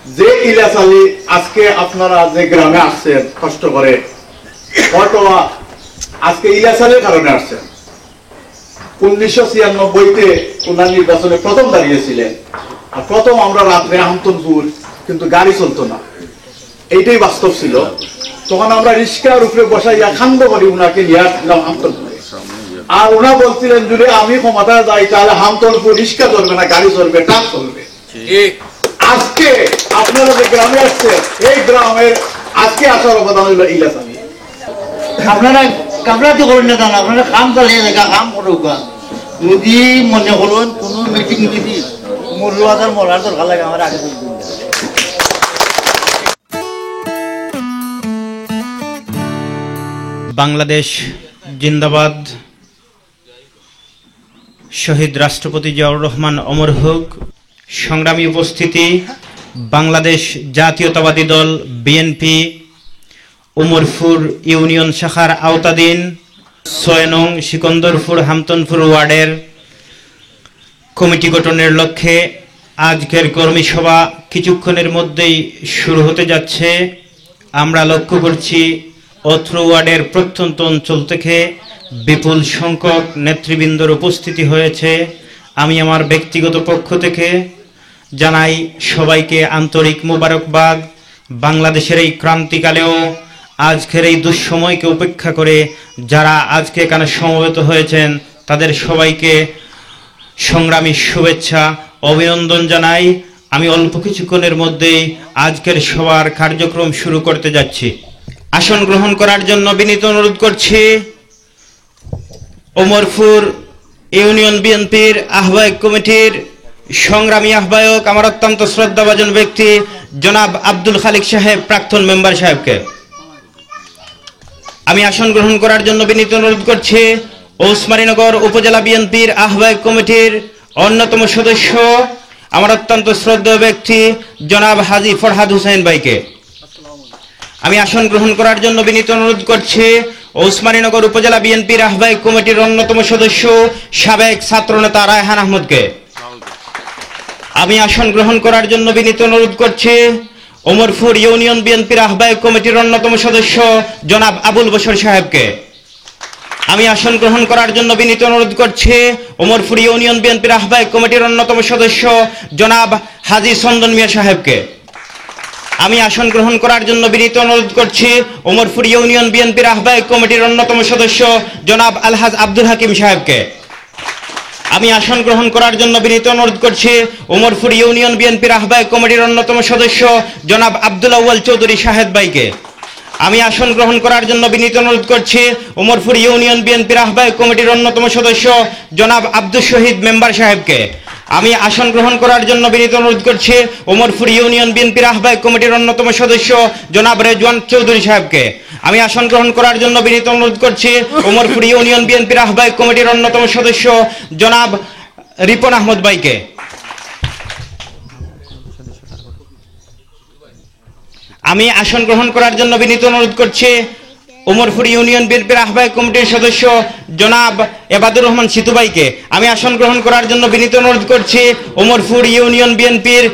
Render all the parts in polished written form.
যে ইলিয়াস আলী আজকে আপনারা যে গ্রামে আসছেন কষ্ট করে, হয়তো আজকে ইলিয়াস আলীর কারণে আসছেন। 1996-তে ওনার নির্বাচনে প্রথম দাঁড়িয়েছিলেন, আর প্রথম আমরা রাত্রে হামতনপুর, কিন্তু গাড়ি চলতো না, এইটাই বাস্তব ছিল। তখন আমরা রিস্কার উপরে বসাইয়া খান্দ করি উনাকে নিয়ে আসছিলাম হামতনপুরে। আর ওনা বলছিলেন যদি আমি ক্ষমতায় যাই তাহলে হামতনপুর রিস্কা চলবে না, গাড়ি চলবে, ট্রাক চলবে। আজকে আপনারা যে গ্রামে আসছেন, এই গ্রামের আজকে আসার অবদান হইল ইলিয়াস আলী। আপনারা কামড়াতে করেন না, আপনারা কাম চালিয়ে দেখা কাম করুক। যদি মনে করুন কোন মিটিং যদি মরুয়াদার মরার দরকার লাগে আমার আগে বাংলাদেশ জিন্দাবাদ। শহীদ রাষ্ট্রপতি জিয়াউর রহমান অমর হোক। সংগ্রামী উপস্থিতি, বাংলাদেশ জাতীয়তাবাদী দল বিএনপি উমরপুর ইউনিয়ন শাখার আওতাধীন ৬ নং সিকন্দরপুর হামতনপুর ওয়ার্ডের কমিটি গঠনের লক্ষ্যে আজকের কর্মী সভা কিছুক্ষণের মধ্যেই শুরু হতে যাচ্ছে। আমরা লক্ষ্য করছি অত্র ওয়ার্ডের প্রত্যন্ত অঞ্চল থেকে বিপুল সংখ্যক নেতৃবৃন্দর উপস্থিতি হয়েছে। আমি আমার ব্যক্তিগত পক্ষ থেকে জানাই সবাইকে আন্তরিক মোবারকবাদ। বাংলাদেশের এই ক্রান্তিকালেও আজকের এই দুঃসময়কে উপেক্ষা করে যারা আজকে এখানে সমবেত হয়েছেন তাদের সবাইকে সংগ্রামী শুভেচ্ছা অভিনন্দন জানাই। আমি অল্প কিছুক্ষণের মধ্যেই আজকের সভার কার্যক্রম শুরু করতে যাচ্ছি। আসন গ্রহণ করার জন্য বিনীত অনুরোধ করছি উমরপুর ইউনিয়ন বিএনপির আহ্বায়ক কমিটির সংগ্রামী আহ্বায়ক, আমার অত্যন্ত শ্রদ্ধাভাজন ব্যক্তি জনাব আব্দুল খালিক সাহেব, প্রাক্তন মেম্বার সাহেবকে। আমি আসন গ্রহণ করার জন্য বিনীত অনুরোধ করছি ওসমানীনগর উপজেলা বিএনপির আহ্বায়ক কমিটির অন্যতম সদস্য, আমার অত্যন্ত শ্রদ্ধেয় ব্যক্তি জনাব হাজী ফরহাদ হুসাইন ভাইকে। আমি আসন গ্রহণ করার জন্য বিনীত অনুরোধ করছি ওসমানীনগর উপজেলা বিএনপির আহ্বায়ক কমিটির অন্যতম সদস্য সাবেক ছাত্রনেতা রায়হান আহমদকে। আমি আসন গ্রহণ করার জন্য বিনীত অনুরোধ করছি উমরপুর ইউনিয়ন বিএনপির আহ্বায়ক কমিটির অন্যতম সদস্য জনাব আবুল বশর সাহেবকে। আমি আসন গ্রহণ করার জন্য বিনীত অনুরোধ করছি উমরপুর ইউনিয়ন বিএনপির আহ্বায়ক কমিটির অন্যতম সদস্য জনাব হাজী চন্দন মিয়া সাহেবকে। আমি আসন গ্রহণ করার জন্য বিনীত অনুরোধ করছি উমরপুর ইউনিয়ন বিএনপির আহ্বায়ক কমিটির অন্যতম সদস্য জনাব আলহাজ আব্দুল হাকিম সাহেবকে। আমি আসন গ্রহণ করার জন্য বিনীত অনুরোধ করছি উমরপুর ইউনিয়ন বিএনপির আহ্বায়ক কমিটির অন্যতম সদস্য জনাব আব্দুল আউয়াল চৌধুরী শাহেদ ভাইকে। আমি আসন গ্রহণ করার জন্য বিনীত অনুরোধ করছি উমরপুর ইউনিয়ন বিএনপির আহ্বায়ক কমিটির অন্যতম সদস্য জনাব আব্দুল শহীদ মেম্বার সাহেবকে। আমি আসন গ্রহণ করার জন্য বিনীত অনুরোধ করছি উমরপুর ইউনিয়ন বিএনপির আহ্বায়ক কমিটির অন্যতম সদস্য জনাব রেজওয়ান চৌধুরী সাহেবকে। আমি আসন গ্রহণ করার জন্য বিনীত অনুরোধ করছি উমরপুর ইউনিয়ন বিএনপির আহ্বায়ক কমিটির অন্যতম সদস্য জনাব রিপন আহমদ ভাইকে। আমি আসন গ্রহণ করার জন্য বিনীত অনুরোধ করছি উমরপুর ইউনিয়ন বিএনপির আহ্বায়ক কমিটির সদস্য জনাব এবাদুর রহমান সিতু ভাইকে। আমি আসন গ্রহণ করার জন্য বিনীত অনুরোধ করছি উমরপুর ইউনিয়ন বিএনপির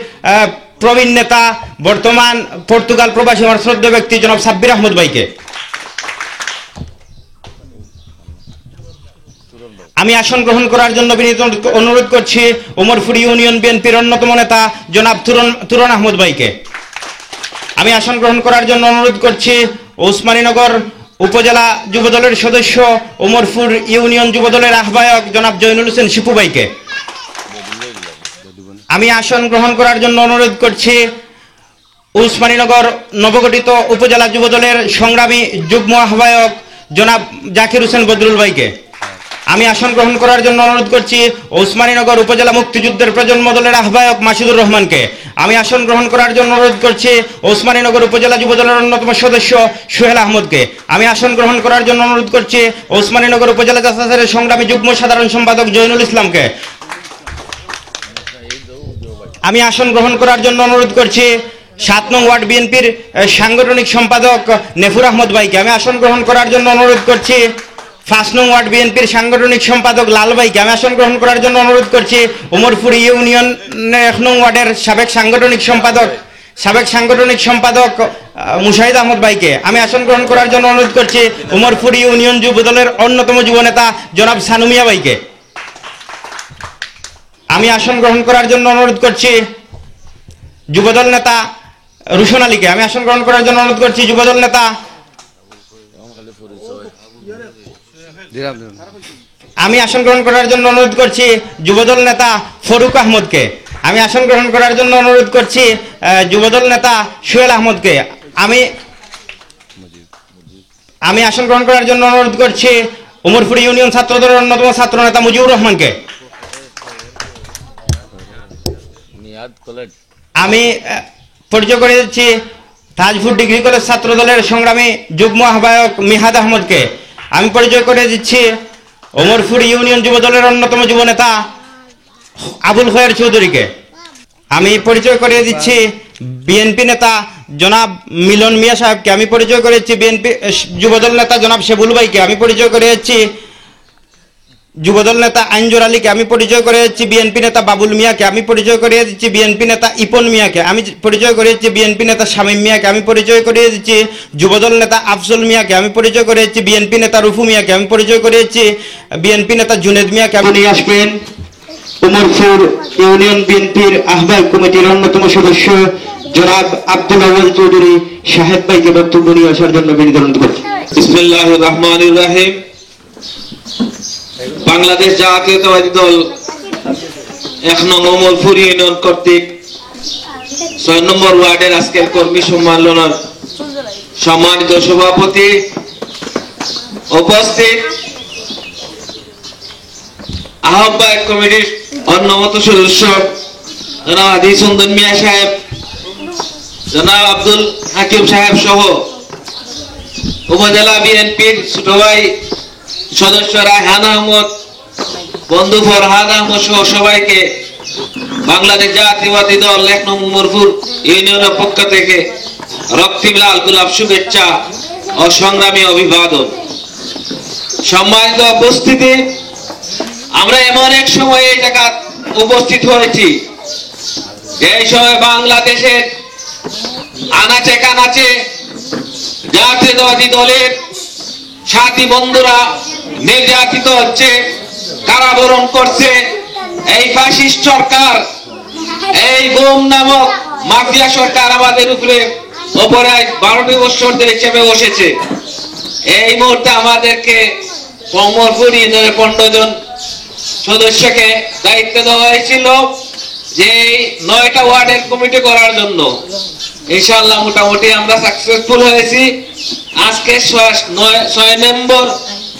প্রবীণ নেতা, বর্তমান পর্তুগাল প্রবাসী আমার শ্রদ্ধেয় ব্যক্তি জনাব সাব্বির আহমদ ভাইকে। আমি আসন গ্রহণ করার জন্য বিনীত অনুরোধ করছি উমরপুর ইউনিয়ন বিএনপির অন্যতম নেতা জনাব তুরন আহমদ ভাইকে। আমি আসন গ্রহণ করার জন্য অনুরোধ করছি ওসমানীনগর উপজেলা যুবদলের সদস্য উমরপুর ইউনিয়ন যুবদলের আহ্বায়ক জনাব জয়নুল হোসেন শিপু ভাইকে। আমি আসন গ্রহণ করার জন্য অনুরোধ করছি ওসমানীনগর নবগঠিত উপজেলা যুবদলের সংগ্রামী যুগ্ম আহ্বায়ক জনাব জাকির হোসেন বদরুল ভাইকে। আমি আসন গ্রহণ করার জন্য অনুরোধ করছি ওসমানীনগর উপজেলা মুক্তিযুদ্ধের প্রজন্ম দলের আহ্বায়ক মাসুদুর রহমানকে। আমি আসন গ্রহণ করার জন্য অনুরোধ করছি ওসমানীনগর উপজেলা যুবদলের অন্যতম সদস্য সোহেল আহমদকে। আমি আসন গ্রহণ করার জন্য অনুরোধ করছি ওসমানীনগর উপজেলা জাসাসের সংগ্রামী যুগ্ম সাধারণ সম্পাদক জয়নুল ইসলামকে। আমি আসন গ্রহণ করার জন্য অনুরোধ করছি ৭ নং ওয়ার্ড বিএনপির সাংগঠনিক সম্পাদক নেফুর আহমদ ভাইকে। আমি আসন গ্রহণ করার জন্য অনুরোধ করছি ৫ নং ওয়ার্ড বিএনপির সাংগঠনিক সম্পাদক লাল ভাইকে। আমি আসন গ্রহণ করার জন্য অনুরোধ করছি উমরপুর ইউনিয়ন ১ নং ওয়ার্ডের সাবেক সাংগঠনিক সম্পাদক সাবেক সাংগঠনিক সম্পাদক মুশাহিদ আহমদ ভাইকে আমি আসন গ্রহণ করার জন্য অনুরোধ করছি উমরপুর ইউনিয়ন যুব দলের অন্যতম যুব নেতা জনাব সানুমিয়া ভাইকে আমি আসন গ্রহণ করার জন্য অনুরোধ করছি যুবদল নেতা রুশন আলীকে আমি আসন গ্রহণ করার জন্য অনুরোধ করছি যুবদল নেতা আমি আসন গ্রহণ করার জন্য অনুরোধ করছি যুবদল নেতা ফরুক আহমদকে আমি আসন গ্রহণ করার জন্য অনুরোধ করছি যুবদল নেতা সোহেল আহমদকে আমি আসন গ্রহণ করার জন্য অনুরোধ করছি উমরপুর ইউনিয়ন ছাত্র দলের অন্যতম ছাত্র নেতা মুজিবুর রহমানকে আমি পরিচয় করে দিচ্ছি তাজপুর ডিগ্রি কলেজ ছাত্র দলের সংগ্রামী যুগ্ম আহ্বায়ক মিহাদ আহমদকে আমি পরিচয় করে দিচ্ছি উমরপুর ইউনিয়ন যুব দলের অন্যতম যুব নেতা আবুল খয়ের চৌধুরীকে আমি পরিচয় করে দিচ্ছি বিএনপি নেতা জনাব মিলন মিয়া সাহেবকে আমি পরিচয় করে দিচ্ছি বিএনপি যুবদল নেতা জনাব শেবুল ভাইকে আমি পরিচয় করে দিচ্ছি যুবদল নেতা আইনজোর আলীকে আমি পরিচয় করে দিচ্ছি বিএনপি নেতা বাবুল মিয়াকে আমি পরিচয় করিয়ে দিচ্ছি বিএনপি নেতা ইপন মিয়াকে আমি পরিচয় করে দিচ্ছি বিএনপি নেতা শামীম মিয়াকে আমি পরিচয় করিয়ে দিচ্ছি যুবদল নেতা আফজল মিয়াকে আমি পরিচয় করে দিচ্ছি বিএনপি নেতা রুফু মিয়াকে আমি পরিচয় করে দিচ্ছি বিএনপি নেতা জুনেদ মিয়াকে আপনি আসবেন উমরপুর ইউনিয়ন বিএনপির আহ্বায়ক কমিটির অন্যতম সদস্য জনাব আব্দুল আওয়াল চৌধুরী সাহেব ভাইকে বক্তব্য নিয়ে আসার জন্য বিনীত অনুরোধ করছি। বিসমিল্লাহির রহমানির রহিম। বাংলাদেশ জাতীয়তাবাদী দল 1 নং উমরপুর ইউনিয়ন কর্তৃক 6 নম্বর ওয়ার্ডের আজকের কর্মী সম্মেলনের সম্মানিত সভাপতি, উপস্থিত আহ্বায়ক কমিটির অন্যতম সদস্য জনাব আদি সুন্দর মিয়া সাহেব, জনাব আব্দুল হাকিম সাহেব সহ উপজেলা বিএনপির ছোট ভাই সদস্য রায়হান আহমদ, বন্ধু ফরহাদ আহমদ সহ সবাইকে বাংলাদেশ জাতীয়তাবাদী দল 1 নং উমরপুর ইউনিয়নের পক্ষ থেকে রক্তিম লাল গোলাপ শুভেচ্ছা ও সংগ্রামী অভিবাদন। সম্মানিত উপস্থিতি, আমরা এমন এক সময়ে এই জায়গা উপস্থিত হয়েছি এই সময় বাংলাদেশের আনাচে কানাচে জাতীয়তাবাদী দলের সাথী বন্ধুরা নির্যাতিত হচ্ছে, কারাবরণ করছে। এই ফ্যাসিস্ট সরকার, এই গুম নামক মাফিয়া সরকার আমাদের উপরে 12টি বছর ধরে চেপে বসেছে। এই মুহূর্তে আমাদেরকে উমরপুর ইউনিয়নের 15 জন সদস্যকে দায়িত্ব দেওয়া হয়েছিল যে 9টা ওয়ার্ডের কমিটি করার জন্য। ইনশাআল্লাহ মোটামুটি আমরা সাকসেসফুল হয়েছি। আজকে 6 নম্বর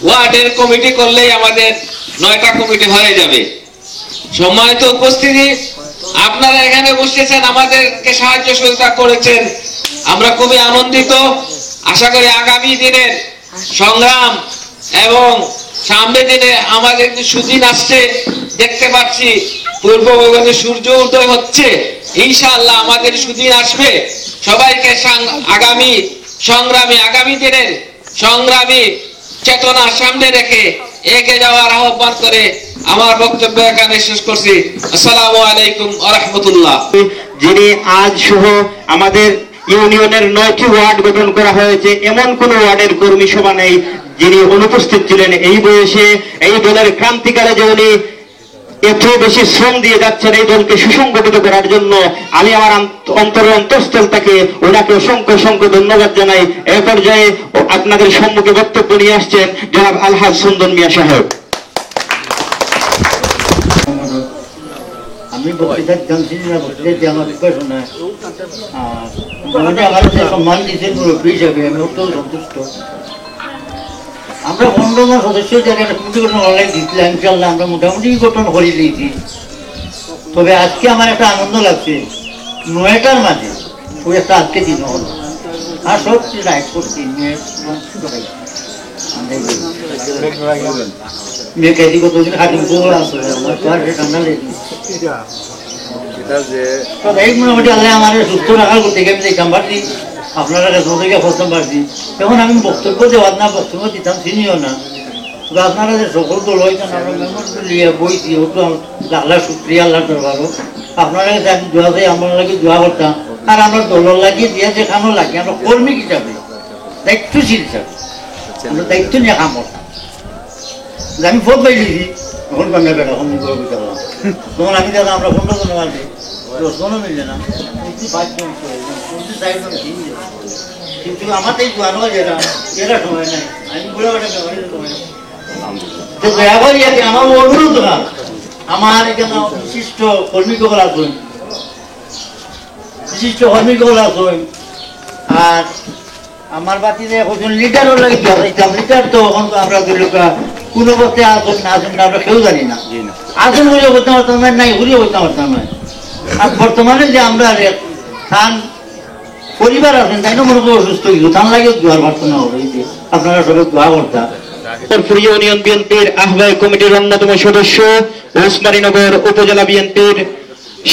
ওয়ার্ডের কমিটি করলেই আমাদের 9টা কমিটি হয়ে যাবে। সম্মানিত উপস্থিতি, আপনারা এখানে বসেছেন, আমাদেরকে সাহায্য সহযোগিতা করেছেন, আমরা খুবই আনন্দিত। আশা করি আগামী দিনের সংগ্রাম এবং সামনের দিনে আমাদের সুদিন আসছে, দেখতে পাচ্ছি পূর্ব গগনে সূর্য উদয় হচ্ছে। ইনশাআল্লাহ আমাদের সুদিন আসবে। সবাইকে আগামী দিনের সংগ্রামী চেতনা সামনে রেখে এগিয়ে যাওয়ার আহ্বান করে আমার বক্তব্য এখানে শেষ করছি। আসসালামু আলাইকুম ওয়া রাহমাতুল্লাহ। যিনি আজ সহ আমাদের ইউনিয়নের 9টি ওয়ার্ড গঠন করা হয়েছে, এমন কোন ওয়ার্ডের কর্মী সভা নেই যিনি অনুপস্থিত ছিলেন। এই বয়সে এই দলের ক্রান্তিকালে যে উনি এত বেশি শ্রম দিয়ে যাচ্ছেন এই দলকে সুসংগঠিত করার জন্য, আমি আমার অন্তরের অন্তঃস্থল থেকে ওনাকে অসংখ্য ধন্যবাদ জানাই। এ পর্যায়ে আপনাদের সম্মুখে বক্তব্য নিয়ে আসছেন জনাব আলহাজ সুন্দর মিয়া সাহেব। আমি বক্তৃতা জানছি না, বক্তৃতা আমার শোনা আমার যে সম্মান দিয়েছেন মুরব্বী হিসাবে আমি অত্যন্ত সন্তুষ্ট। আমরা 15 জন সদস্য যারা কমিটি গঠন অনলাইন দিচ্ছিলাম, ইনশাল্লাহ আমরা মোটামুটি গঠন করে দিয়েছি। তবে আজকে আমার একটা আনন্দ লাগছে, 9টার মাঝে ওই একটা আজকে দিন হলো আর সব রাইট করছি মেয়েকে কতদিন খাটিং করে আসলে ঠান্ডা লেগে এই মোটামুটি আল্লাহ আমার সুস্থ রাখার করতে গিয়ে আমি দেখতাম পারছি, আপনারা কাছে থেকে প্রথম পারছি। এখন আমি বক্তব্য দেওয়ার না, বক্তব্য দিতাম চিনিও না, তবে আপনারা যে সকল দল হয়েছেন আমরা মেমোরি নিয়ে বইছি, ওটু লাখ লাখ শুক্রিয়া আল্লাহ দরবারও। আপনারা কাছে আমি দোয়া চাই, আমার লাগে দোয়া করতাম আর আমরা দল লাগিয়ে দিয়ে দেখানো লাগে আমরা কর্মী হিসাবে দায়িত্বশীল হিসাবে আমরা দায়িত্ব নিয়ে কাম করতাম। আমি ভোট পাই দিয়েছি এখন বাংলা বেড়া কমনি করে বুঝলাম তখন আমি দাদা আমরা 15 জন মারবে 10 জনও মিললে না 5জন 4জন কিন্তু আমার এই জানো যেটা এরা সময় নাই আমি বুড়া বেটা সময় নাই তো ব্যবহারই আছে আমার অনুরোধ না আমার এখানে বিশিষ্ট কর্মীগুলো আছেন আর আমার বাতিতে এখন লিডারও লাগে লিডার তো এখন তো আমরা কোনো বলতে আসুন না আসুন না আমরা কেউ জানি না আসুন বলে করতে পারতাম না নাই ঘুরিয়ে করতে পারতাম না আর বর্তমানে যে আমরা থান পরিবার আছেন তাই না মনে করো অসুস্থ কিছু থান লাগে দোয়ার প্রার্থনা হবে আপনারা সবাই দোয়া করতাম। ইউনিয়ন বিএনপির আহ্বায়ক কমিটির অন্যতম সদস্য ওসমানীনগর উপজেলা বিএনপির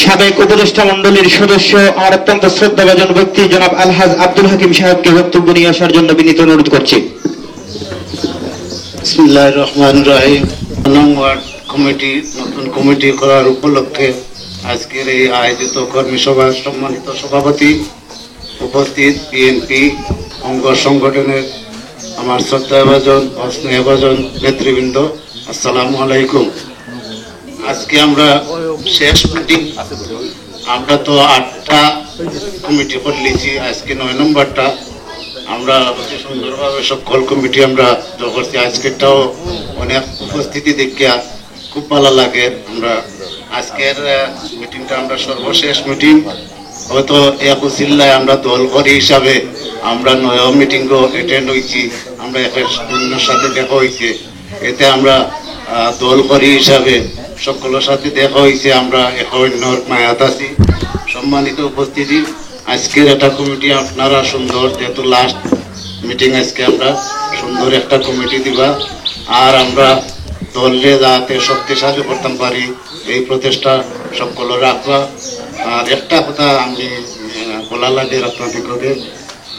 সাবেক উপদেষ্টা মন্ডলীর সদস্য আমার অত্যন্ত শ্রদ্ধাভাজন ব্যক্তি জনাব আলহাজ আব্দুল হাকিম সাহেবকে বক্তব্য নিয়ে আসার জন্য বিনীত অনুরোধ করছি। বিসমিল্লাহির রহমানির রহিম। ওয়ার্ড কমিটি নতুন কমিটি করার উপলক্ষে আজকের এই আয়োজিত কর্মী সভার সম্মানিত সভাপতি, উপস্থিত বিএনপি অঙ্গ সংগঠনের আমার শ্রদ্ধাভাজন ও স্নেহভাজন নেতৃবৃন্দ, আসসালামু আলাইকুম। আজকে আমরা শেষ মিটিং, আমরা তো 8টা কমিটি করে নিয়েছি, আজকে 9 নম্বরটা আমরা অতি সুন্দরভাবে সকল কমিটি আমরা জড়ো করছি। আজকেরটাও অনেক উপস্থিতি দেখিয়া খুব ভালো লাগে। আমরা আজকের মিটিংটা আমরা সর্বশেষ মিটিং, হয়তো এক উচিল্লায় আমরা দল করি হিসাবে আমরা 9 মিটিংও অ্যাটেন্ড হয়েছি, আমরা একের সাথে দেখা হয়েছে, এতে আমরা দল করি হিসাবে সকলের সাথে দেখা হয়েছে, আমরা এক অন্যর মায়াত আছি। সম্মানিত উপস্থিতি, আজকের একটা কমিটি আপনারা সুন্দর, যেহেতু লাস্ট মিটিং আজকে আমরা সুন্দর একটা কমিটি দিবা, আর আমরা দললে যাতে শক্তিশালী করতে পারি এই প্রচেষ্টা সকলে রাখবা। আর একটা কথা আমি বলা লাগে আপনাদেরকে,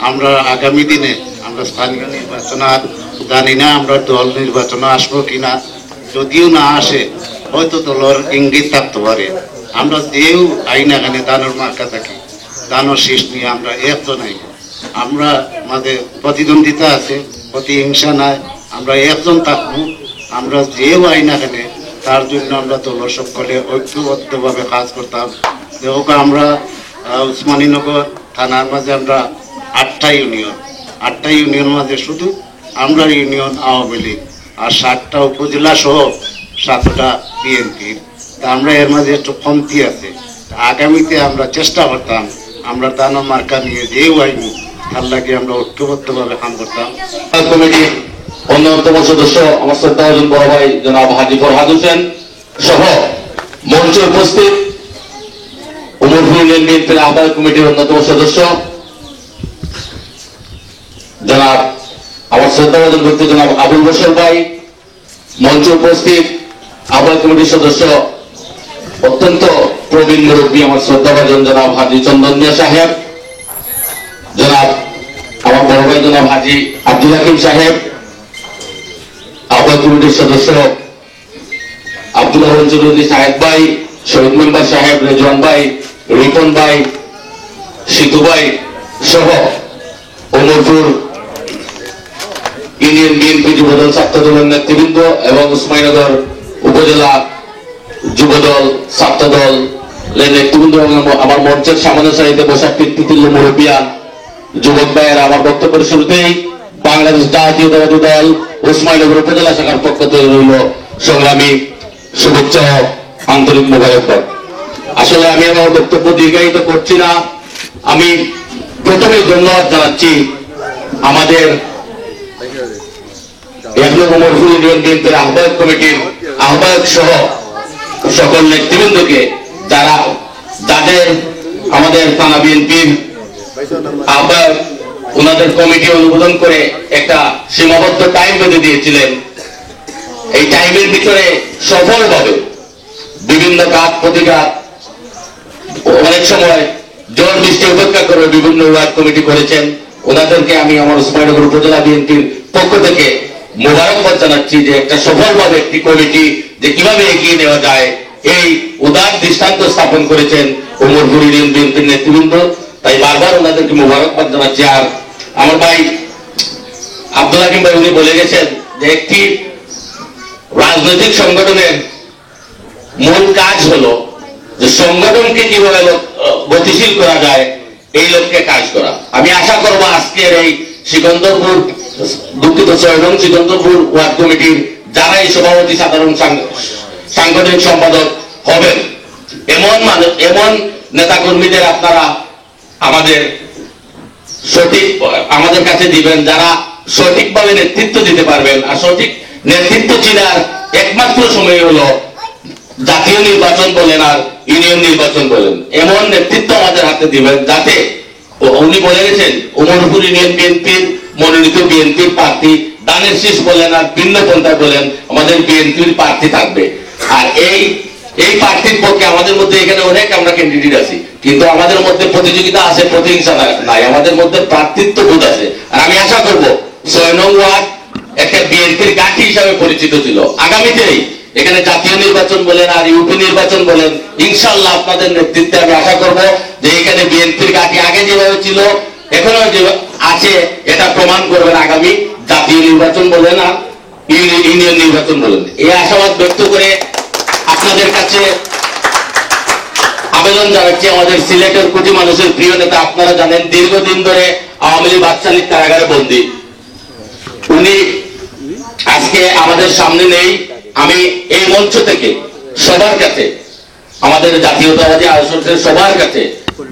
আমরা আগামী দিনে আমরা স্থানীয় নির্বাচন আর জানি না আমরা দল নির্বাচন আসবো কিনা, যদিও না আসে হয়তো দলের ইঙ্গিত থাকতে পারে। আমরা যেও আইন এখানে দানোর মার্কা থাকি, দানোর শীষ নিয়ে আমরা একজন আইব, আমরা আমাদের প্রতিদ্বন্দ্বিতা আছে, প্রতিহিংসা নাই, আমরা একজন থাকবো। আমরা যেও আইন এখানে তার জন্য আমরা দলের সকলে ঐক্যবদ্ধভাবে কাজ করতাম। দেখো আমরা ওসমানীনগর থানার মাঝে আমরা 8টা ইউনিয়ন মাঝে শুধু আমরা ইউনিয়ন আওয়ামী লীগ আর 7টা উপজেলা সহ 7টা বিএনপির, তা আমরা এর মাঝে একটু কমতি আছে। আগামীতে আমরা চেষ্টা করতাম আমরা দানো মার্কা নিয়ে যেও আইন তার লাগে আমরা ঐক্যবদ্ধভাবে কাম করতাম। কমিটির অন্যতম সদস্য আমার শ্রদ্ধাভাজন বড় ভাই জনাব হাজী ফরহাদ হোসেন সহ মঞ্চে উপস্থিত উমরপুর ইউনিয়ন বিএনপির আহ্বায়ক কমিটির অন্যতম সদস্য জনাব আমার শ্রদ্ধাভাজন ব্যক্তি জনাব আবুল বশর ভাই, মঞ্চে উপস্থিত আহ্বায়ক কমিটির সদস্য অত্যন্ত প্রবীণ মুরব্বী আমার শ্রদ্ধাভাজন জনাব হাজী চন্দন মিয়া সাহেব, জনাব আমার বড় ভাই জনাব হাজী আব্দুল হাকিম সাহেব, আহ্বায়ক কমিটির সদস্য আব্দুল রহমান চৌধুরী সাহেব ভাই, শহীদ মেম্বার সাহেব রেজওয়ান ভাই, রিপন ভাই, সিধু ভাই সহ উমরপুর ইউনিয়ন বিএনপি যুবদল ছাত্র দলের নেতৃবৃন্দ এবং ওসমানীনগর উপজেলা যুবদল ছাত্র দল নেতৃবৃন্দ এবং আমার মঞ্চের সামনে সারিতে বসা পিতৃতুল্য মুরব্বিয়ান যুবক ভাইয়েরা, আমার বক্তব্যের শুরুতেই বাংলাদেশ জাতীয়তাবাদী দল ওসমানীনগর উপজেলা শাখার পক্ষ থেকে রইল সংগ্রামী শুভেচ্ছা ও আন্তরিক মোবারকবাদ। আসলে আমি আমার বক্তব্য দীর্ঘায়িত করছি না, আমি প্রথমে ধন্যবাদ জানাচ্ছি আমাদের 1 নং উমরপুর ইউনিয়ন বিএনপির আহ্বায়ক কমিটির আহ্বায়ক সহ সকল নেতৃবৃন্দকে, যাদের আমাদের থানা বিএনপির আহ্বায়ক ওনাদের কমিটি অনুমোদন করে একটা সীমাবদ্ধ টাইম বেঁধে দিয়েছিলেন। এই টাইমের ভিতরে সফলভাবে বিভিন্ন কাজ প্রতিঘাত, অনেক সময় ঝড় বৃষ্টি উপেক্ষা করে বিভিন্ন ওয়ার্ড কমিটি করেছেন। ওনাদেরকে আমি আমার ওসমানীনগর উপজেলা বিএনপির পক্ষ থেকে মোবারকবাদ জানাচ্ছি যে একটা সফলভাবে একটি কমিটি যে কিভাবে এগিয়ে নেওয়া যায় এই উদার দৃষ্টান্ত স্থাপন করেছেন উমরপুর ইউনিয়ন বিএনপির নেতৃবৃন্দ। তাই বারবার ওনাদেরকে মোবারকবাদ জানাচ্ছি। আর আমার ভাই আব্দুল হাকিম ভাই উনি বলে গেছেন যে একটি রাজনৈতিক সংগঠনের মূল কাজ হলো যে সংগঠনকে কিভাবে গতিশীল করা যায় এই লক্ষ্যে কাজ করা। আমি আশা করব আজকের এই সিকন্দরপুর, দুঃখিত 6 নং সিকন্দরপুর ওয়ার্ড কমিটির যারা এই সভাপতি সাধারণ সাংগঠনিক সম্পাদক হবেন এমন নেতা কর্মীদের আপনারা আমাদের কাছে দিবেন যারা সঠিকভাবে নেতৃত্ব দিতে পারবেন। আর সঠিক নেতৃত্ব চিনার একমাত্র সময় হলো জাতীয় নির্বাচন বলেন আর ইউনিয়ন নির্বাচন বলেন, এমন নেতৃত্ব আমাদের হাতে দিবেন যাতে উনি বলে গেছেন উমরপুর ইউনিয়ন বিএনপির মনোনীত বিএনপির প্রার্থী দানের শীষ বলেন আর ভিন্ন পন্থায় বলেন আমাদের বিএনপির প্রার্থী থাকবে। আর এই প্রার্থীর পক্ষে আমাদের মধ্যে এখানে অনেক আমরা ক্যান্ডিডেট আছি, কিন্তু আমাদের মধ্যে প্রতিযোগিতা আছে, প্রতিহিংসা নাই, আমাদের মধ্যে প্রার্থিত্ব বোধ আছে। আর আমি আশা করব 6 নং ওয়ার্ড একটা বিএনপির গাঁথি হিসাবে পরিচিত ছিল। আগামীতেই এখানে জাতীয় নির্বাচন বলেন আর ইউপি নির্বাচন বলেন, ইনশাআল্লাহ আপনাদের নেতৃত্বে আমি আশা করব যে এখানে বিএনপির গাঁথি আগে যেভাবে ছিল এখনো যে আছে এটা প্রমাণ করবেন আগামী জাতীয় নির্বাচন বলেন আর ইউনিয়ন নির্বাচন বলেন। এই আশাবাদ ব্যক্ত করে আপনাদের কাছে আবেদন জানাচ্ছি, আমাদের সিলেটের কোটি মানুষের প্রিয় নেতা, আপনারা জানেন দীর্ঘদিন ধরে আওয়ামী লীগ বাদশালীর কারাগারে বন্দী, উনি আজকে আমাদের সামনে নেই। আমি এই মঞ্চ থেকে সবার কাছে, আমাদের জাতীয়তাবাদী আদর্শের সবার কাছে,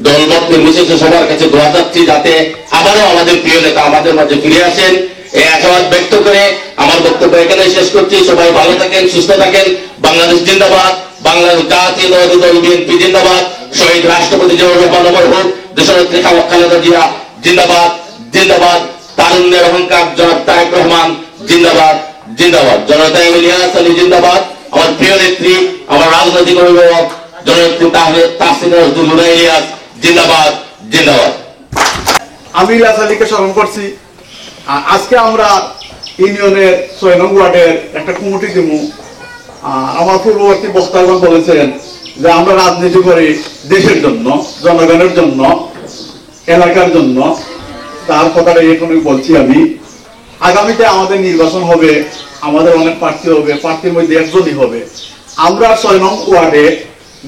দলমত নির্বিশেষে সবার কাছে দোয়া চাচ্ছি যাতে আবারও আমাদের প্রিয় নেতা আমাদের মাঝে ফিরে আসেন। এই আশাবাদ ব্যক্ত করে আমার বক্তব্য এখানে শেষ করছি। সবাই ভালো থাকেন, সুস্থ থাকেন। বাংলাদেশ জিন্দাবাদ, বাংলাদেশ জাতীয়তাবাদী দল বিএনপি জিন্দাবাদ, শহীদ রাষ্ট্রপতি জিয়াউর রহমান দেশনেত্রী খালেদা জিয়া জিন্দাবাদ জিন্দাবাদ, তারুণ্যের অহংকার জনাব তারেক রহমান জিন্দাবাদ জিন্দাবাদ, জনতা ইলিয়াস আলী জিন্দাবাদ, আমার প্রিয় নেত্রী আমার রাজনৈতিক অভিভাবক জননেত্রী তাহসিনা ইলিয়াস জিন্দাবাদ জিন্দাবাদ। আমি ইলিয়াস আলীকে স্মরণ করছি। আজকে আমরা ইউনিয়নের 6 নং ওয়ার্ডের একটা কমিটি দিব। আমার পূর্ববর্তী বক্তাগণ বলেছেন যে আমরা রাজনীতি করি দেশের জন্য, জনগণের জন্য, এলাকার জন্য। তার কথাটা এখনই বলছি আমি। আগামীতে আমাদের নির্বাচন হবে, আমাদের অনেক প্রার্থী হবে, প্রার্থীর মধ্যে একজনই হবে। আমরা 6 নং ওয়ার্ডে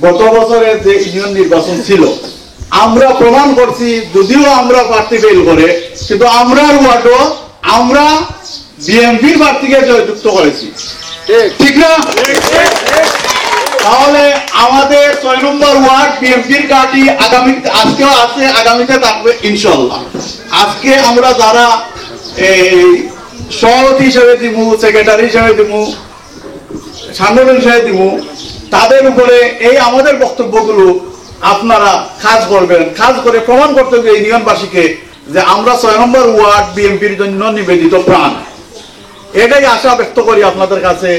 গত বছরে যে ইউনিয়ন নির্বাচন ছিল আমরা প্রমাণ করছি, যদিও আমরা প্রার্থী ফেল করে, কিন্তু আমরা ওয়ার্ডও আমরা বিএনপির প্রার্থীকে জয়যুক্ত করেছি, ঠিক না? তাহলে আমাদের 6 নম্বর ওয়ার্ড বিএনপির কাটি আজকেও আছে, আগামীতে থাকবে ইনশাআল্লাহ। আজকে আমরা যারা এই সভাপতি হিসেবে দিব, সেক্রেটারি হিসেবে দিব, সাংগঠনিক হিসেবে দিব, তাদের উপরে এই আমাদের বক্তব্যগুলো আপনারা কাজ করবেন, কাজ করে প্রমাণ করতে হবে ইউনিয়নবাসীকে যে আমরা 6 নম্বর ওয়ার্ড বিএনপির জন্য নিবেদিত প্রাণ। এটাই আশা ব্যক্ত করি আপনাদের কাছে।